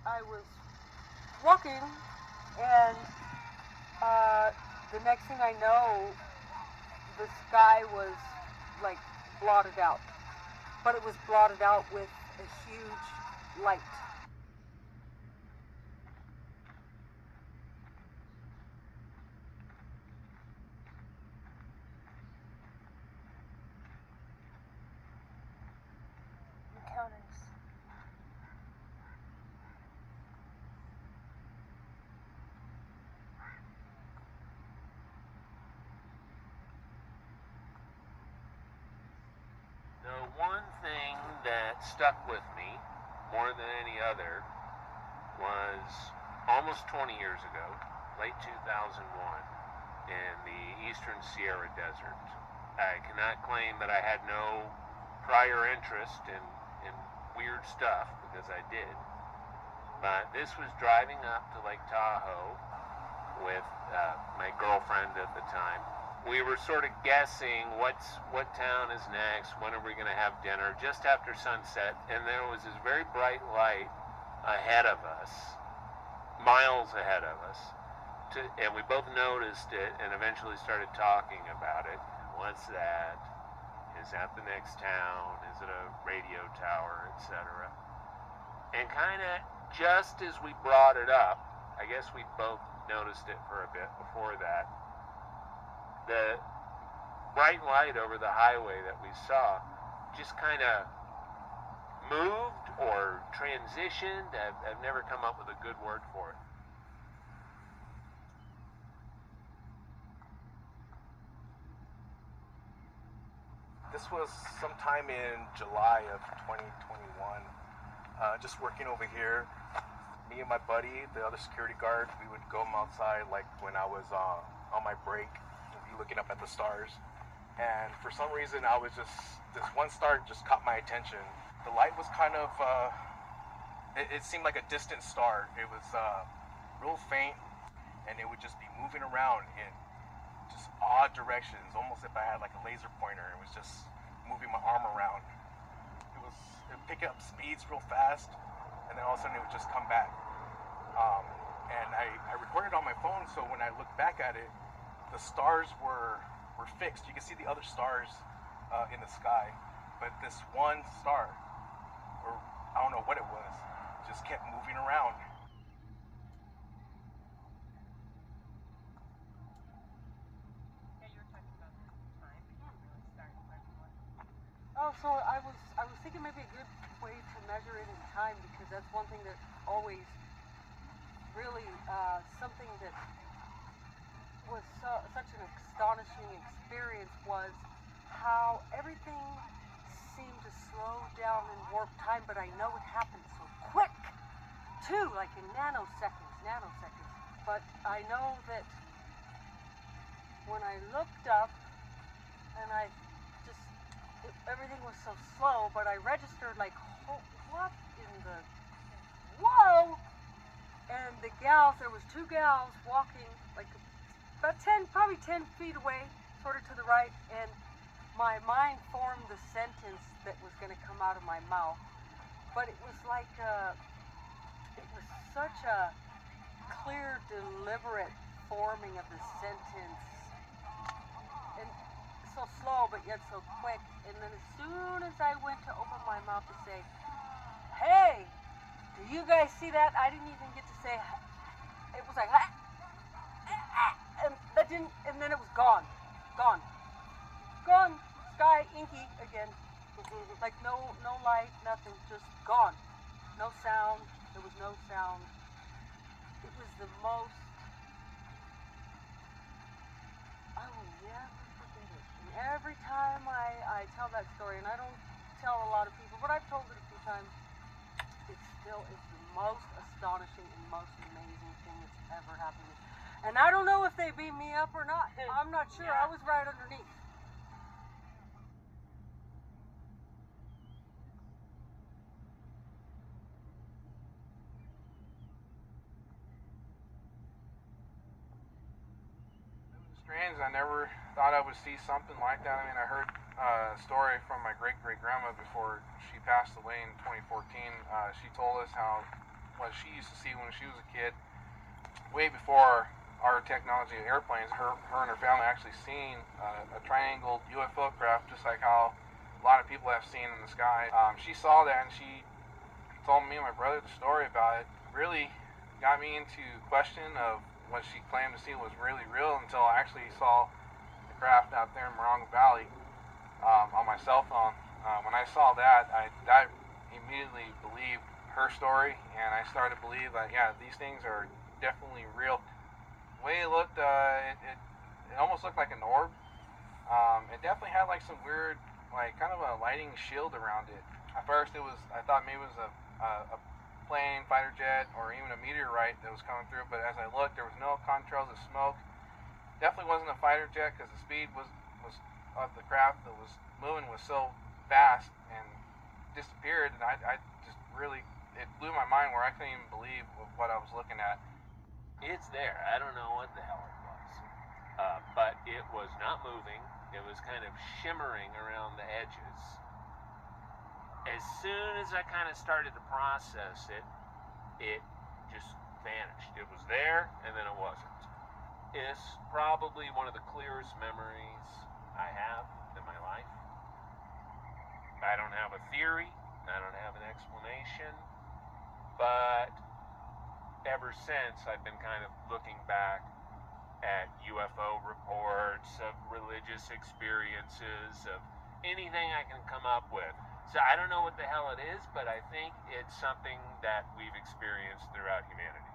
I was walking, and the next thing I know, the sky was like blotted out. But it was blotted out with a huge light. Encounters. The one thing that stuck with me more than any other was almost 20 years ago, late 2001, in the eastern Sierra Desert. I cannot claim that I had no prior interest in weird stuff, because I did. But this was driving up to Lake Tahoe with my girlfriend at the time. We were sort of guessing what town is next, when are we going to have dinner, just after sunset, and there was this very bright light ahead of us, miles ahead of us, and we both noticed it and eventually started talking about it. What's that? Is that the next town? Is it a radio tower, etc.? And kind of just as we brought it up, I guess we both noticed it for a bit before that, the bright light over the highway that we saw just kind of moved or transitioned. I've never come up with a good word for it. This was sometime in July of 2021. Just working over here. Me and my buddy, the other security guard, we would go outside like when I was on my break and be looking up at the stars. And for some reason, this one star just caught my attention. The light was kind of, it seemed like a distant star. It was real faint, and it would just be moving around in just odd directions, almost if I had like a laser pointer. It was just moving my arm around. It would pick up speeds real fast, and then all of a sudden it would just come back. And I recorded on my phone, so when I looked back at it, the stars were fixed. You can see the other stars in the sky, but this one star, or I don't know what it was, just kept moving around. Yeah, you were talking about the time, but you didn't really start learning what. Oh, so I was thinking maybe a good way to measure it in time, because that's one thing that always really something that was such an astonishing experience was how everything seemed to slow down and warp time, but I know it happened so quick too, like in nanoseconds. But I know that when I looked up and everything was so slow, but I registered like, what in the, whoa! And the gals, there was two gals walking like about probably 10 feet away, sort of to the right, and my mind formed the sentence that was going to come out of my mouth. But it was like, it was such a clear, deliberate forming of the sentence, and so slow, but yet so quick. And then as soon as I went to open my mouth to say, hey, do you guys see that? I didn't even get to say, it was like, and that didn't, and then it was gone, sky inky again, like no light, nothing, just gone, no sound. There was no sound. It was the most, I will never forget it. And every time I tell that story, and I don't tell a lot of people, but I've told it a few times, it still is the most astonishing and most amazing thing that's ever happened to me. And I don't know if they beat me up or not. I'm not sure. I was right underneath. Strange. I never thought I would see something like that. I mean, I heard a story from my great-great-grandma before she passed away in 2014. She told us how what she used to see when she was a kid, way before our technology of airplanes. Her and her family actually seen a triangled UFO craft, just like how a lot of people have seen in the sky. She saw that, and she told me and my brother the story about it. Really got me into question of what she claimed to see was really real, until I actually saw the craft out there in Morongo Valley on my cell phone. When I saw that, I immediately believed her story, and I started to believe that, yeah, these things are definitely real. The way it looked, it almost looked like an orb. It definitely had like some weird, like kind of a lighting shield around it. At first, I thought maybe it was a plane, fighter jet, or even a meteorite that was coming through. But as I looked, there was no contrails of smoke. Definitely wasn't a fighter jet, because the speed was of the craft that was moving was so fast and disappeared, and I just really, it blew my mind where I couldn't even believe what I was looking at. It's there. I don't know what the hell it was. But it was not moving. It was kind of shimmering around the edges. As soon as I kind of started to process it, it just vanished. It was there, and then it wasn't. It's probably one of the clearest memories I have in my life. I don't have a theory. I don't have an explanation. But ever since, I've been kind of looking back at UFO reports, of religious experiences, of anything I can come up with. So I don't know what the hell it is, but I think it's something that we've experienced throughout humanity.